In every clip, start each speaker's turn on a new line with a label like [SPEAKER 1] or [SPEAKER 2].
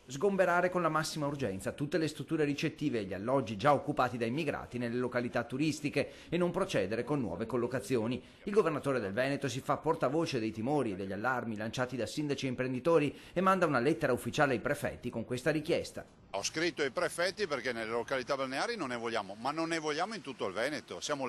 [SPEAKER 1] Sgomberare con la massima urgenza tutte le strutture ricettive e gli alloggi già occupati da immigrati nelle località turistiche e non procedere con nuove collocazioni. Il governatore del Veneto si fa portavoce dei timori e degli allarmi lanciati da sindaci e imprenditori e manda una lettera ufficiale ai prefetti con questa richiesta.
[SPEAKER 2] Ho scritto ai prefetti perché nelle località balneari non ne vogliamo, ma non ne vogliamo in tutto il Veneto. Siamo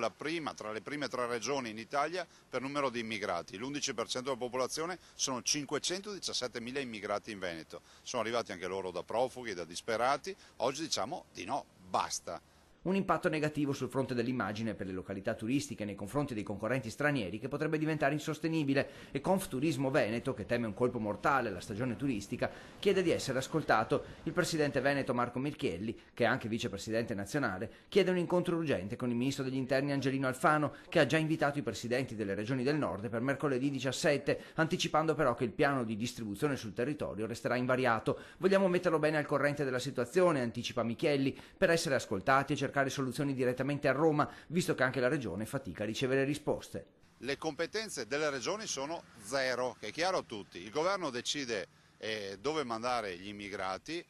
[SPEAKER 2] tra le prime 3 regioni in Italia per numero di immigrati. L'11% della popolazione sono 517.000 immigrati in Veneto. Sono arrivati anche loro da profughi, da disperati. Oggi diciamo di no, basta.
[SPEAKER 1] Un impatto negativo sul fronte dell'immagine per le località turistiche nei confronti dei concorrenti stranieri che potrebbe diventare insostenibile e Confturismo Veneto, che teme un colpo mortale alla stagione turistica, chiede di essere ascoltato. Il presidente veneto Marco Mirchielli, che è anche vicepresidente nazionale, chiede un incontro urgente con il ministro degli interni Angelino Alfano, che ha già invitato i presidenti delle regioni del nord per mercoledì 17, anticipando però che il piano di distribuzione sul territorio resterà invariato. Vogliamo metterlo bene al corrente della situazione, anticipa Mirchielli, per essere ascoltati e cercare soluzioni direttamente a Roma, visto che anche la regione fatica a ricevere risposte.
[SPEAKER 2] Le competenze delle regioni sono zero, che è chiaro a tutti. Il governo decide dove mandare gli immigrati,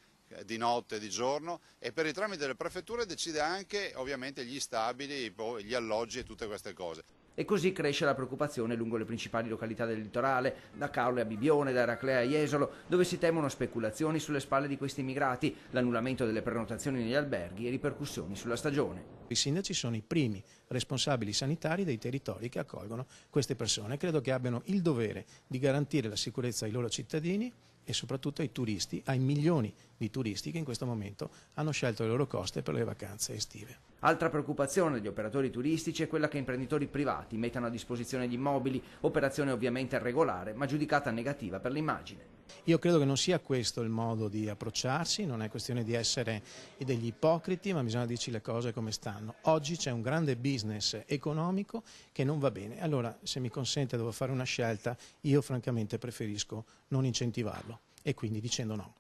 [SPEAKER 2] di notte, di giorno, e per il tramite delle prefetture decide anche ovviamente gli stabili, gli alloggi e tutte queste cose.
[SPEAKER 1] E così cresce la preoccupazione lungo le principali località del litorale, da Caorle a Bibione, da Eraclea a Jesolo, dove si temono speculazioni sulle spalle di questi immigrati, l'annullamento delle prenotazioni negli alberghi e ripercussioni sulla stagione.
[SPEAKER 3] I sindaci sono i primi responsabili sanitari dei territori che accolgono queste persone. Credo che abbiano il dovere di garantire la sicurezza ai loro cittadini e soprattutto ai turisti, ai milioni di turisti che in questo momento hanno scelto le loro coste per le vacanze estive.
[SPEAKER 1] Altra preoccupazione degli operatori turistici è quella che imprenditori privati mettano a disposizione gli immobili, operazione ovviamente irregolare ma giudicata negativa per l'immagine.
[SPEAKER 3] Io credo che non sia questo il modo di approcciarsi, non è questione di essere degli ipocriti, ma bisogna dirci le cose come stanno. Oggi c'è un grande business economico che non va bene, allora se mi consente devo fare una scelta, io francamente preferisco non incentivarlo e quindi dicendo no.